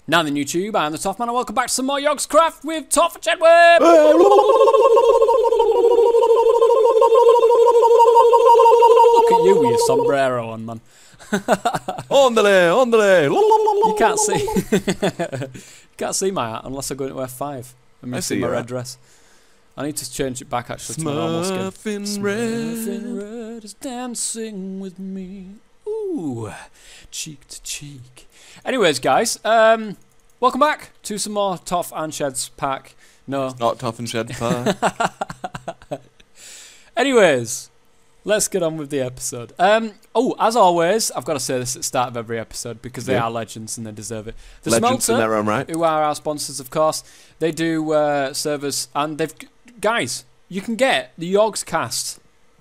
Now then YouTube, I'm the Toff Man and welcome back to some more YogsCraft with Toff and Sheds Adventures. Look at you with your sombrero on, man. Ondale. You can't see. You can't see my hat unless I go into F5. I'm missing my red dress. I need to change it back actually to my normal skin. Smurfing red is dancing with me. Ooh, cheek to cheek. Anyways, guys, welcome back to some more Toff and Sheds pack. No, It's not Toff and Sheds pack. Anyways, let's get on with the episode. Oh, as always, I've got to say this at the start of every episode because they are legends and they deserve it. The Legends Smelter, in their own right. who are our sponsors, of course, they do servers, and they've guys. You can get the Yogscast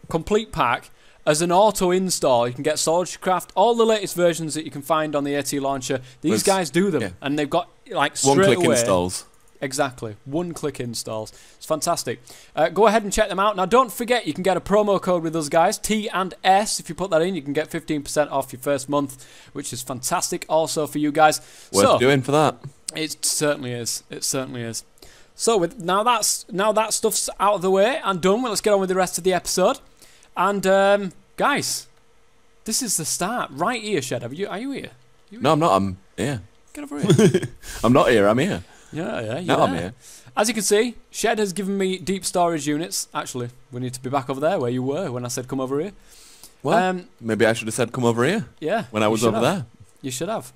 complete pack as an auto install. You can get YogsCraft, all the latest versions that you can find on the atlauncher. These guys do them, and they've got like straight one-click away, installs. Exactly, one-click installs. It's fantastic. Go ahead and check them out. Now, don't forget you can get a promo code with those guys, T and S. If you put that in, you can get 15% off your first month, which is fantastic. Also for you guys, Worth doing for that. It certainly is. It certainly is. So with now that stuff's out of the way and done. Well, let's get on with the rest of the episode. And guys, this is the start right here. Shed, are you here? No, I'm not. I'm here. Get over here. I'm not here. I'm here. Yeah. No, I'm here. As you can see, Shed has given me deep storage units. Actually, we need to be back over there where you were when I said come over here. Well, maybe I should have said come over here. Yeah. When I was over there. You should have.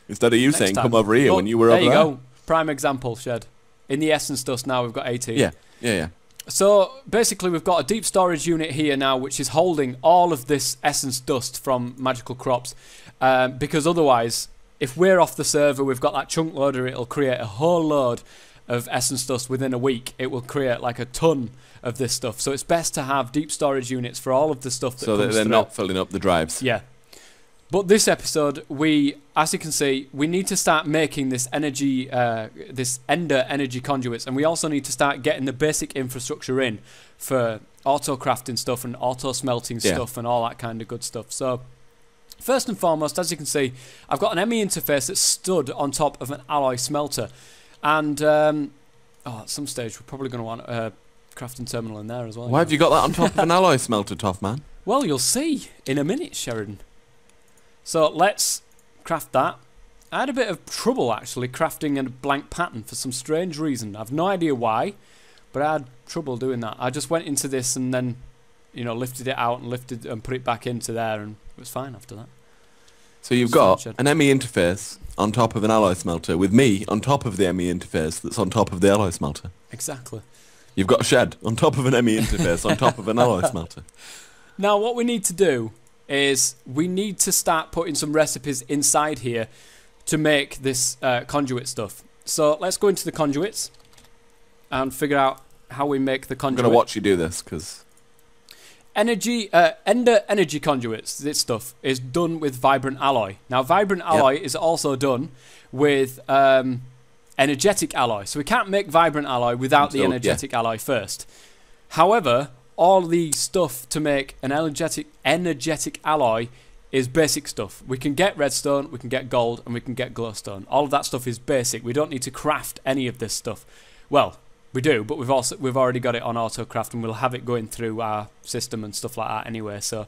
Instead of you saying come over here when you were over there. There you go. Prime example, Shed. In the essence dust now we've got 18. Yeah. So basically we've got a deep storage unit here now which is holding all of this essence dust from magical crops, because otherwise if we're off the server we've got that chunk loader, it'll create a whole load of essence dust within a week. It will create like a ton of this stuff, so it's best to have deep storage units for all of the stuff that so comes that they're through. not filling up the drives. Yeah. But this episode, as you can see, we need to start making this energy, this ender energy conduits, and we also need to start getting the basic infrastructure in for auto crafting stuff and auto smelting stuff and all that kind of good stuff. So, first and foremost, as you can see, I've got an ME interface that's stood on top of an alloy smelter, and at some stage we're probably going to want a crafting terminal in there as well. Why have you got that on top of an alloy smelter, Toff Man? Well, you'll see in a minute, Sheridan. So let's craft that. I had a bit of trouble actually crafting a blank pattern for some strange reason. I've no idea why, but I had trouble doing that. I just went into this and then, lifted it out and put it back into there, and it was fine after that. So you've got an ME interface on top of an alloy smelter with me on top of the ME interface that's on top of the alloy smelter. Exactly. You've got a shed on top of an ME interface on top of an alloy smelter. Now what we need to do is we need to start putting some recipes inside here to make this conduit stuff. So let's go into the conduits and figure out how we make the conduit. I'm going to watch you do this because ender energy conduits, this stuff is done with vibrant alloy. Now vibrant alloy is also done with energetic alloy. So we can't make vibrant alloy without the energetic alloy first. However, all the stuff to make an energetic alloy is basic stuff. We can get redstone, we can get gold, and we can get glowstone. All of that stuff is basic. We don't need to craft any of this stuff. Well, we do, but we've already got it on auto craft, and we'll have it going through our system and stuff like that anyway. So,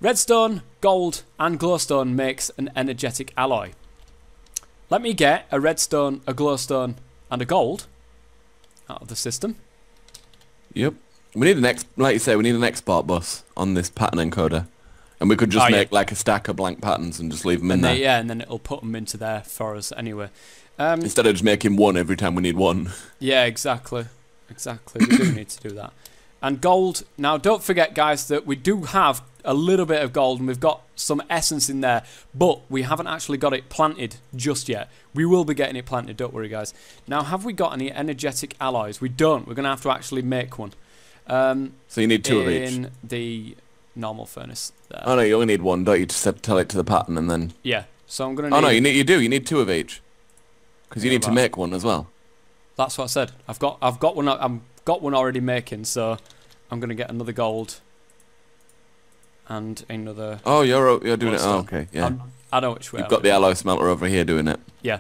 redstone, gold, and glowstone makes an energetic alloy. Let me get a redstone, a glowstone, and a gold out of the system. Yep. We need like you say, we need an export bus on this pattern encoder, and we could just make like a stack of blank patterns and just leave them in there. Yeah, and then it'll put them into there for us anyway. Instead of just making one every time we need one. Yeah, exactly. We do need to do that. And gold. Now, don't forget, guys, that we do have a little bit of gold, and we've got some essence in there, but we haven't actually got it planted just yet. We will be getting it planted. Don't worry, guys. Now, have we got any energetic alloys? We don't. We're going to have to actually make one. So you need two of each. In the normal furnace there. Oh no, you only need one, don't you? To tell it to the pattern and then. Yeah. So I'm gonna. Need... Oh no, you need two of each. Because you need to make one as well. That's what I said. I've got one. I've got one already making. So I'm gonna get another gold. And another. Oh, you're doing it. Oh, okay, yeah. I know which way. You've got the alloy smelter over here doing it. Yeah.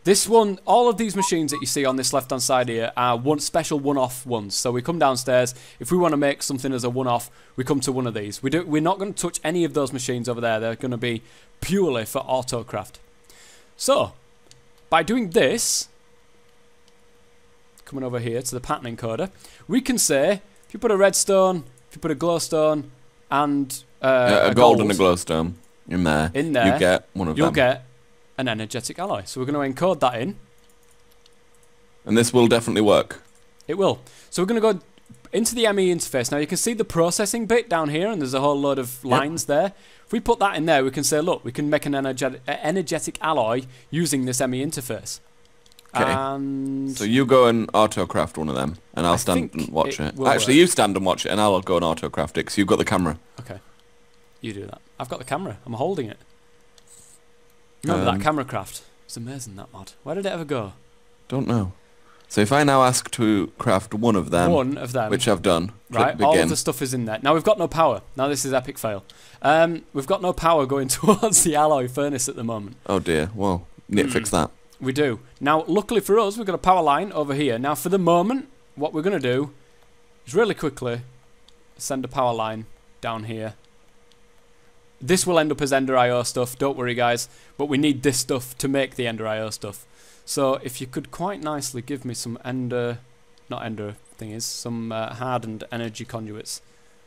This one, all of these machines that you see on this left-hand side here are special one-off ones. So we come downstairs. If we want to make something as a one-off, we come to one of these. We're not going to touch any of those machines over there. They're going to be purely for AutoCraft. So, by doing this, coming over here to the pattern encoder, we can say, if you put a redstone, if you put a glowstone, and a gold and a glowstone in there, you get one of them. You'll get an energetic alloy. So we're going to encode that in. And this will definitely work. It will. So we're going to go into the ME interface. Now you can see the processing bit down here, and there's a whole load of lines there. If we put that in there, we can say, look, we can make an energetic alloy using this ME interface. Okay. And so you go and AutoCraft one of them, and I'll stand and watch it. Actually, you stand and watch it, and I'll go and AutoCraft it, because you've got the camera. Okay. You do that. I've got the camera. I'm holding it. Remember that camera craft? It's amazing, that mod. Where did it ever go? Don't know. So if I now ask to craft one of them, which I've done, right? All of the stuff is in there. Now we've got no power. Now this is epic fail. We've got no power going towards the alloy furnace at the moment. Oh dear. Well, need to fix that. We do. Now, luckily for us, we've got a power line over here. Now, for the moment, what we're going to do is really quickly send a power line down here. This will end up as Ender IO stuff, don't worry guys, but we need this stuff to make the Ender IO stuff. So if you could quite nicely give me some some hardened energy conduits.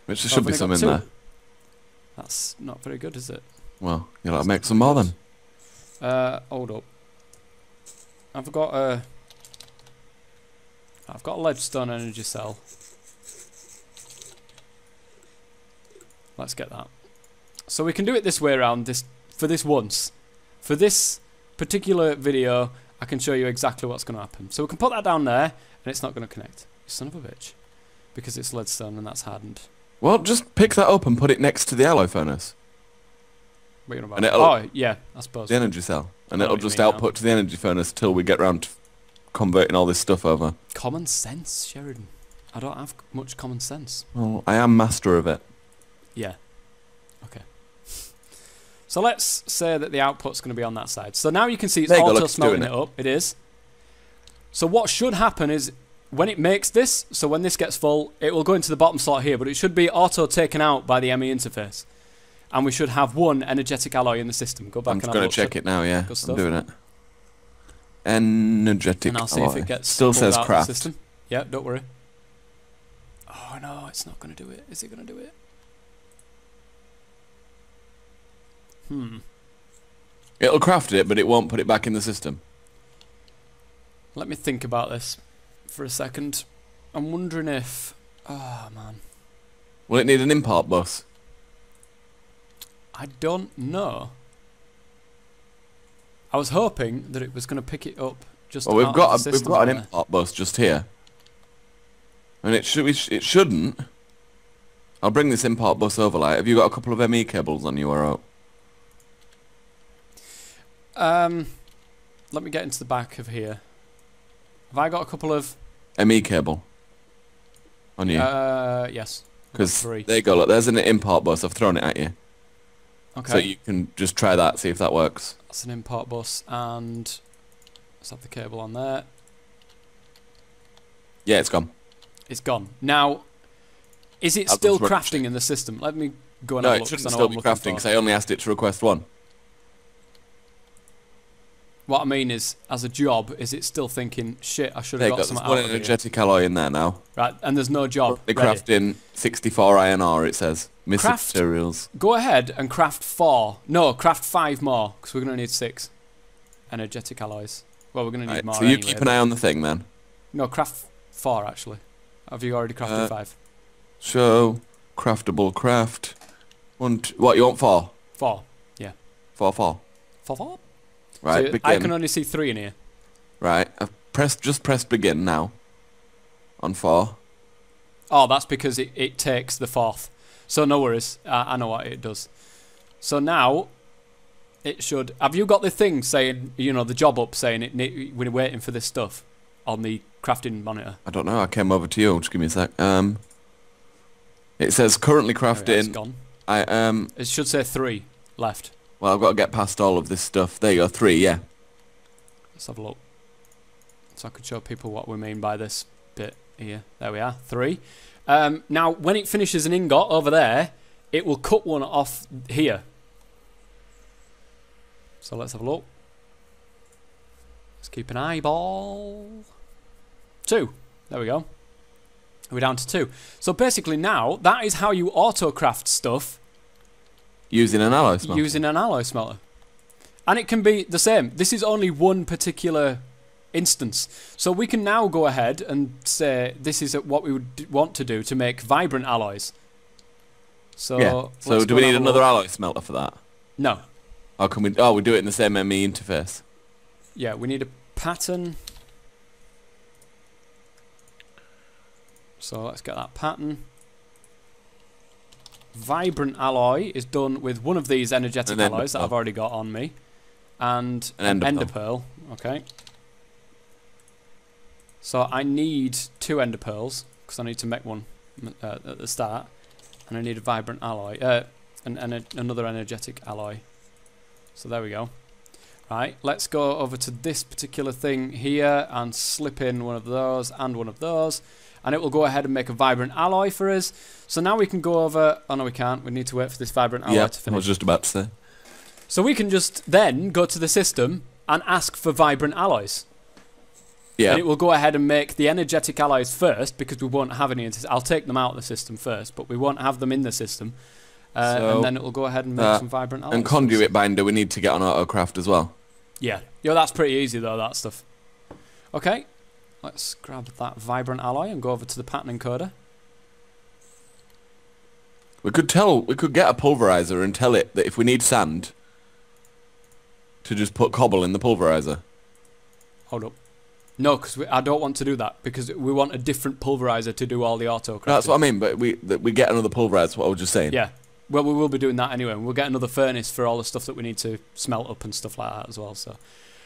Which there should be some in there. That's not very good, is it? Well, you'll have to make some more then. Hold up. I've got a leadstone energy cell. Let's get that. So we can do it this way around, for this once. For this particular video, I can show you exactly what's going to happen. So we can put that down there, and it's not going to connect. Son of a bitch. Because it's leadstone and that's hardened. Well, just pick that up and put it next to the alloy furnace. What are you about? Oh, yeah, I suppose. The energy cell. And it'll just output to the energy furnace till we get round to converting all this stuff over. Common sense, Sheridan. I don't have much common sense. Well, I am master of it. Yeah. Okay. So let's say that the output's going to be on that side. So now you can see it's auto smelting it up. It is. So what should happen is when it makes this, so when this gets full, it will go into the bottom slot here, but it should be auto taken out by the ME interface. And we should have one energetic alloy in the system. Go back and have a look. I'm going to check it now, yeah. I'm doing it. Energetic alloy. And I'll see if it gets still says craft. System. Yeah, don't worry. Oh no, it's not going to do it. Is it going to do it? It'll craft it, but it won't put it back in the system. Let me think about this for a second. I'm wondering if... Oh, man. Will it need an import bus? I don't know. I was hoping that it was going to pick it up just well, we've got an import bus just here. And it shouldn't. I'll bring this import bus over. Like, have you got a couple of ME cables on you or out? Let me get into the back of here. Have I got a couple of ME cable on you? Yes. Because there you go. Look, there's an import bus. I've thrown it at you. Okay. So you can just try that, see if that works. That's an import bus, and let's have the cable on there. Yeah, it's gone. It's gone. Now, is it still crafting in the system? Let me go and have a look. No, it shouldn't still be crafting because I only asked it to request one. What I mean is, as a job, is it still thinking, shit, I should have got some out of There's one energetic alloy in there now. Right, and there's no job. They're crafting 64 iron ore, it says. Missing materials. Go ahead and craft 4. No, craft 5 more, because we're going to need 6 energetic alloys. Well, we're going to need more so you keep an eye on the thing, then? No, craft 4, actually. Have you already crafted 5? Show, craftable, craft. What, you want 4? 4, yeah. 4. 4? Right, so begin. I can only see 3 in here. Right, I've just pressed begin now. On 4. Oh, that's because it takes the 4th. So no worries, I know what it does. So now, it should... Have you got the thing saying, you know, the job up saying we're waiting for this stuff on the crafting monitor? I don't know, I came over to you, just give me a sec. It says currently crafting... Oh, yeah, it's gone. It should say 3 left. Well, I've got to get past all of this stuff. There you go, 3, yeah. Let's have a look. So I could show people what we mean by this bit here. There we are, 3. Now, when it finishes an ingot over there, it will cut one off here. So let's have a look. Let's keep an eyeball. 2. There we go. We're down to 2. So basically now, that is how you auto-craft stuff. Using an alloy smelter. Using an alloy smelter. And it can be the same. This is only one particular instance. So we can now go ahead and say this is what we would want to do to make vibrant alloys. So, yeah. So do we need another alloy smelter for that? No. Or can we? Oh, we do it in the same ME interface. Yeah, we need a pattern. So let's get that pattern. Vibrant alloy is done with one of these energetic alloys that I've already got on me. And an ender pearl. Okay. So I need 2 ender pearls because I need to make one at the start, and I need a vibrant alloy, another energetic alloy. So there we go. Right, let's go over to this particular thing here and slip in one of those and one of those, and it will go ahead and make a vibrant alloy for us. So now we can go over. Oh no, we can't. We need to wait for this vibrant alloy to finish. I was just about to say. So we can just then go to the system and ask for vibrant alloys. Yeah. And it will go ahead and make the energetic alloys first, because we won't have any. I'll take them out of the system first, but we won't have them in the system. And then it will go ahead and make some vibrant alloys. And conduit binder we need to get on AutoCraft as well. Yeah. Yeah, that's pretty easy though, that stuff. Okay. Let's grab that vibrant alloy and go over to the pattern encoder. We could get a pulverizer and tell it that if we need sand, to just put cobble in the pulverizer. Hold up. No, because I don't want to do that, because we want a different pulverizer to do all the auto-crafting. That's what I mean, but we get another pulverizer, what I was just saying. Yeah. Well, we will be doing that anyway. We'll get another furnace for all the stuff that we need to smelt up and stuff like that as well. So,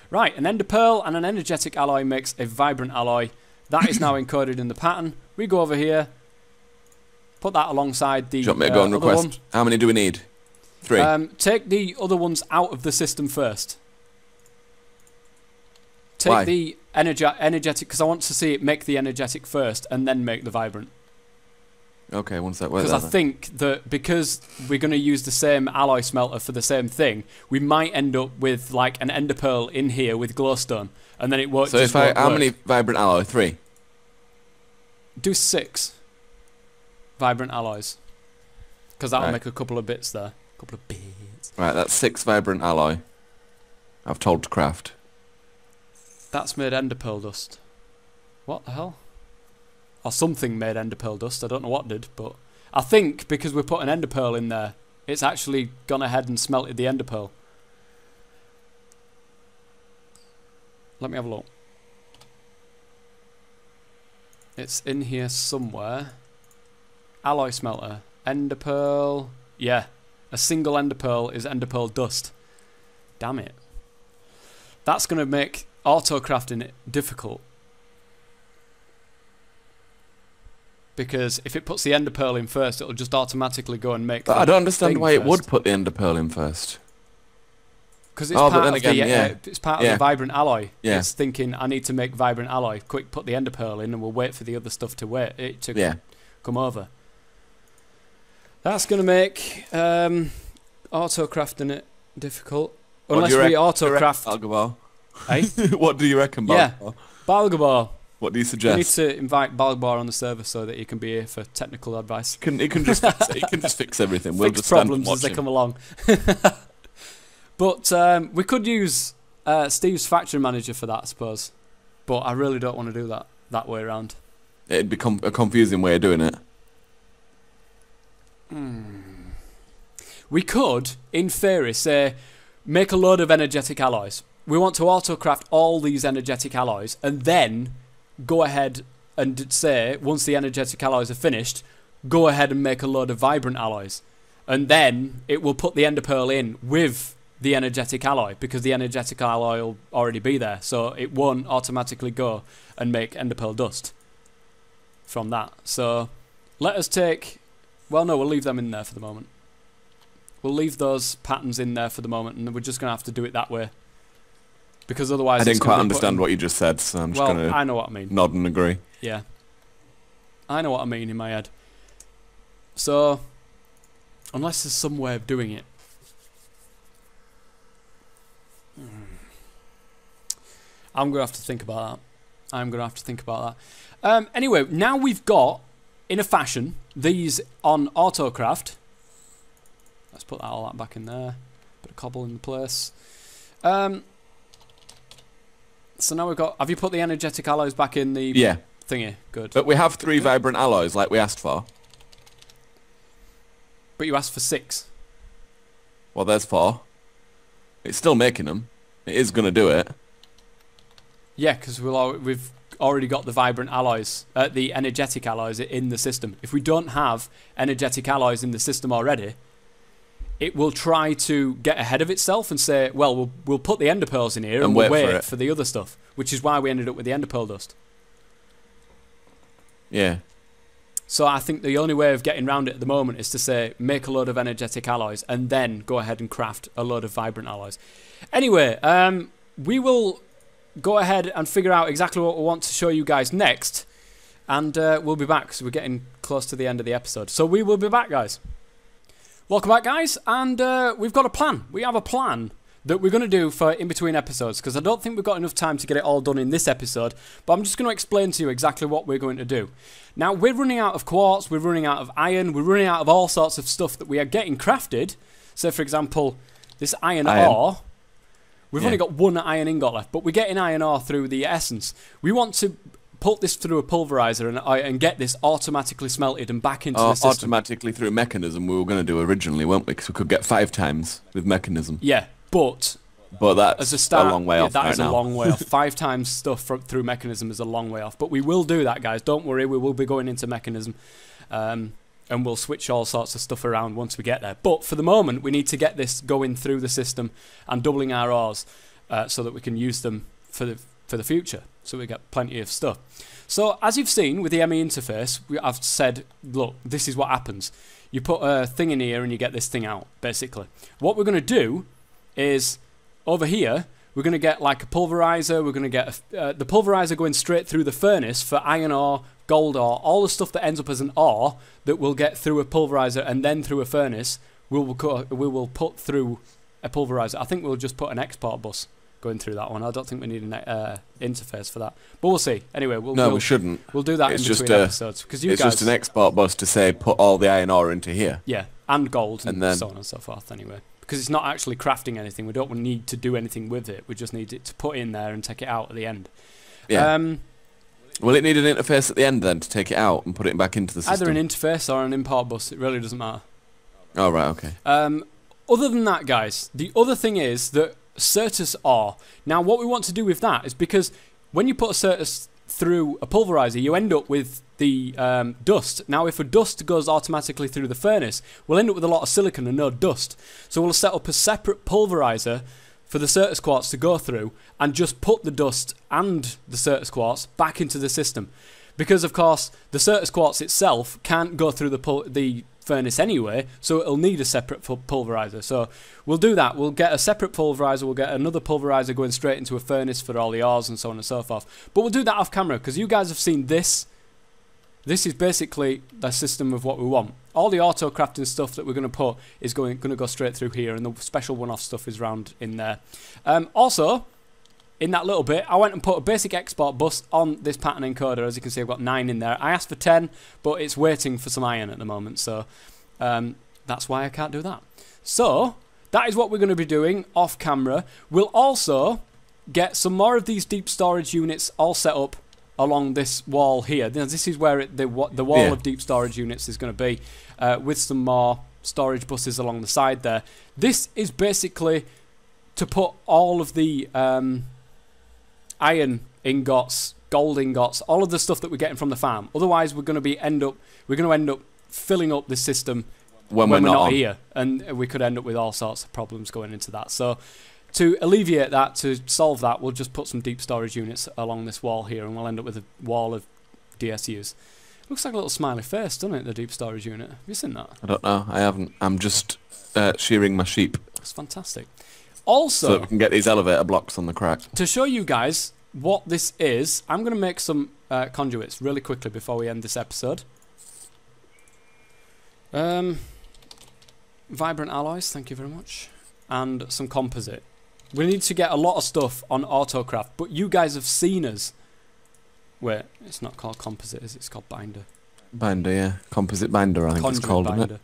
right, an ender pearl and an energetic alloy makes a vibrant alloy. That is now encoded in the pattern. We go over here, put that alongside the Do you want me to go and request? one. How many do we need? 3. Take the other ones out of the system first. Take Why? the energetic, because I want to see it make the energetic first and then make the vibrant. Okay, one sec. Because I think that because we're going to use the same alloy smelter for the same thing, we might end up with like an ender pearl in here with glowstone, and then it won't. So how many vibrant alloy? 3. Do 6 vibrant alloys, because that'll make a couple of bits there. A couple of bits. Right, that's 6 vibrant alloy. I've told to craft. That's made ender pearl dust. What the hell? Or something made ender pearl dust. I don't know what did, but I think because we put an ender pearl in there, it's actually gone ahead and smelted the ender pearl. Let me have a look. It's in here somewhere. Alloy smelter. Ender pearl. Yeah. A single ender pearl is ender pearl dust. Damn it. That's going to make auto-crafting it difficult. Because if it puts the ender pearl in first, it'll just automatically go and make. But I don't understand why it would put the ender pearl in first. Because it's part of it's part of the vibrant alloy. Yeah. It's thinking I need to make vibrant alloy. Quick, put the ender pearl in, and we'll wait for the other stuff to come over. That's going to make auto-crafting it difficult. Unless we auto-craft. Balgabar. Hey? What do you reckon, Balgabar? Yeah, Balgabar. What do you suggest? We need to invite Balgabar on the server so that he can be here for technical advice. He can just fix it. He can just fix everything. We'll fix just problems as they come along. But we could use Steve's factory manager for that, I suppose. But I really don't want to do that way around. It'd become a confusing way of doing it. We could, in theory, say, make a load of energetic alloys. We want to auto-craft all these energetic alloys, and then go ahead and say, once the energetic alloys are finished, go ahead and make a load of vibrant alloys. And then it will put the ender pearl in with the energetic alloy, because the energetic alloy will already be there, so it won't automatically go and make ender pearl dust from that. So let us take... Well, no, we'll leave them in there for the moment. We'll leave those patterns in there for the moment, and we're just going to have to do it that way. because otherwise I didn't quite understand what you just said, so I'm just going to I know what I mean. Nod and agree. Yeah. I know what I mean in my head. So, unless there's some way of doing it. I'm going to have to think about that. Anyway, now we've got, in a fashion, these on AutoCraft. Let's put all that back in there. Bit of cobble in the place. So now we've got... Have you put the energetic alloys back in the thingy? Good. But we have 3 vibrant alloys like we asked for. But you asked for 6. Well, there's 4. It's still making them. It is going to do it. Yeah, because we've already got the vibrant alloys, the energetic alloys in the system. If we don't have energetic alloys in the system already, it will try to get ahead of itself and say, well, we'll put the ender pearls in here and we'll wait for the other stuff, which is why we ended up with the ender pearl dust. Yeah. So I think the only way of getting around it at the moment is to say, make a load of energetic alloys and then go ahead and craft a load of vibrant alloys. Anyway, we will go ahead and figure out exactly what we want to show you guys next, and we'll be back because we're getting close to the end of the episode. So we will be back, guys. Welcome back, guys, and we've got a plan. We have a plan that we're going to do for in-between episodes, because I don't think we've got enough time to get it all done in this episode, but I'm just going to explain to you exactly what we're going to do. Now, we're running out of quartz, we're running out of iron, we're running out of all sorts of stuff that we are getting crafted. So, for example, this iron ore, we've only got 1 iron ingot left, but we're getting iron ore through the essence. We want to put this through a pulverizer and get this automatically smelted and back into the system. Automatically through mechanism we were going to do originally, weren't we? Because we could get 5 times with mechanism. Yeah, but that's as a start, a long way off that right is now. A long way off. 5 times stuff through mechanism is a long way off. But we will do that, guys. Don't worry, we will be going into mechanism. And we'll switch all sorts of stuff around once we get there. But for the moment, we need to get this going through the system and doubling our ores so that we can use them for the future. So we get plenty of stuff. So as you've seen with the ME interface, I've said, look, this is what happens. You put a thing in here and you get this thing out, basically. What we're going to do is, over here, we're going to get like a pulverizer. We're going to get the pulverizer going straight through the furnace for iron ore, gold ore, all the stuff that ends up as an ore that we'll get through a pulverizer and then through a furnace, we will put through a pulverizer. I think we'll just put an export bus going through that one. I don't think we need an interface for that, but we'll see. Anyway, we shouldn't. We'll do that in between episodes, because it's just an export bus to say put all the iron ore into here. Yeah, and gold and then so on and so forth. Anyway, because it's not actually crafting anything. We don't need to do anything with it. We just need it to put in there and take it out at the end. Yeah. Will it need an interface at the end then to take it out and put it back into the system? Either an interface or an import bus. It really doesn't matter. Oh right, okay. Other than that, guys, the other thing is that Certus ore. Now, what we want to do with that is, because when you put a Certus through a pulverizer, you end up with the dust. Now, if a dust goes automatically through the furnace, we'll end up with a lot of silicon and no dust. So we'll set up a separate pulverizer for the Certus quartz to go through and just put the dust and the Certus quartz back into the system. Because, of course, the Certus quartz itself can't go through the furnace anyway, so it'll need a separate pulverizer. So we'll do that. We'll get a separate pulverizer. We'll get another pulverizer going straight into a furnace for all the ores and so on and so forth. But we'll do that off camera, because you guys have seen this. This is basically the system of what we want. All the auto crafting stuff that we're going to put is going to go straight through here, and the special one-off stuff is round in there. Also, in that little bit, I went and put a basic export bus on this pattern encoder. As you can see, I've got 9 in there. I asked for 10, but it's waiting for some iron at the moment, so that's why I can't do that. So that is what we're going to be doing off camera. We'll also get some more of these deep storage units all set up along this wall here. Now, this is where the wall of deep storage units is going to be, with some more storage buses along the side there. This is basically to put all of the iron ingots, gold ingots, all of the stuff that we're getting from the farm. Otherwise, we're going to end up filling up the system when we're not here, and we could end up with all sorts of problems going into that. So to alleviate that, to solve that, we'll just put some deep storage units along this wall here, and we'll end up with a wall of DSUs. Looks like a little smiley face, doesn't it, the deep storage unit? Have you seen that? I don't know. I haven't. I'm just shearing my sheep. That's fantastic. Also, so that we can get these elevator blocks on the crack. To show you guys what this is, I'm going to make some conduits really quickly before we end this episode. Vibrant alloys, thank you very much. And some composite. We need to get a lot of stuff on AutoCraft, but you guys have seen us. Wait, it's not called composite, is it? It's called binder. Binder, yeah. Composite binder, I think it's called, isn't it?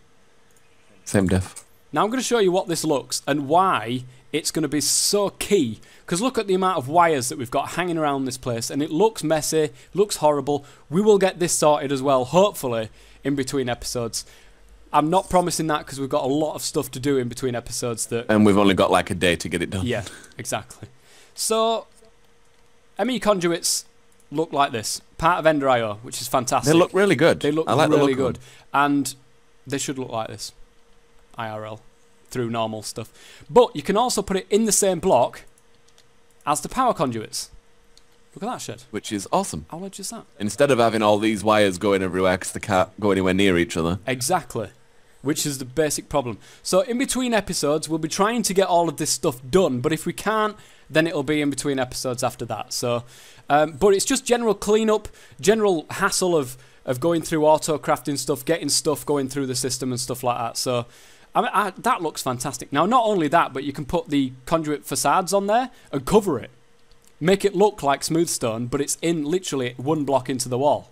Same diff. Now I'm going to show you what this looks and why it's going to be so key. Because look at the amount of wires that we've got hanging around this place, and it looks messy, looks horrible. We will get this sorted as well, hopefully, in between episodes. I'm not promising that because we've got a lot of stuff to do in between episodes. And we've only got like a day to get it done. Yeah, exactly. So, ME conduits look like this. Part of Ender.io, which is fantastic. They look really good. They look really good. And they should look like this. IRL. Through normal stuff. But you can also put it in the same block as the power conduits. Look at that shit. Which is awesome. How large is that? Instead of having all these wires going everywhere because they can't go anywhere near each other. Exactly. Which is the basic problem. So in between episodes, we'll be trying to get all of this stuff done. But if we can't, then it'll be in between episodes after that. So, but it's just general cleanup, general hassle of going through auto-crafting stuff, getting stuff going through the system and stuff like that. So I mean, that looks fantastic. Now, not only that, but you can put the conduit facades on there and cover it. Make it look like smooth stone, but it's in literally one block into the wall.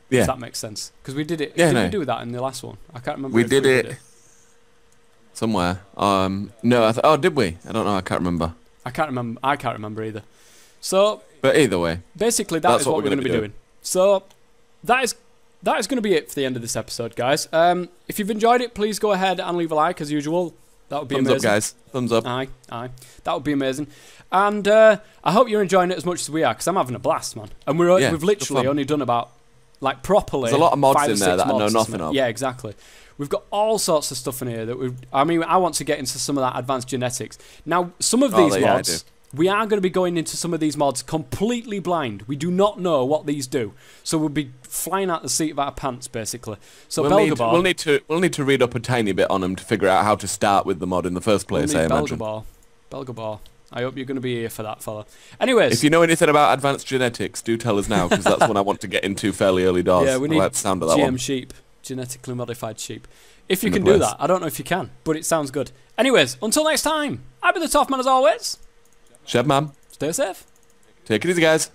Yeah. If that makes sense. Because we did it. Yeah, did we do that in the last one? I can't remember. We did it somewhere. No, oh, did we? I don't know. I can't remember. I can't remember either. So, but either way, basically that's what we're going to be doing. So that is going to be it for the end of this episode, guys. If you've enjoyed it, please go ahead and leave a like as usual. That would be amazing. Thumbs up, guys. Thumbs up. Aye. That would be amazing. And I hope you're enjoying it as much as we are, because I'm having a blast, man. And we've literally only done about, like, properly. There's a lot of mods in there that I know nothing of. Yeah, exactly. We've got all sorts of stuff in here that I mean, I want to get into some of that advanced genetics. Now, some of these mods, we are going to be going into some of these mods completely blind. We do not know what these do, so we'll be flying out the seat of our pants, basically. So we'll need to read up a tiny bit on them to figure out how to start with the mod in the first place. I imagine. Belgabar. I hope you're going to be here for that, fella. Anyways, if you know anything about advanced genetics, do tell us now, because that's one I want to get into fairly early doors. Yeah, we need the sound of that GM sheep, genetically modified sheep. If you can do that, I don't know if you can, but it sounds good. Anyways, until next time, I've been the Toff Man as always. Shed Man. Stay safe. Take it easy, guys.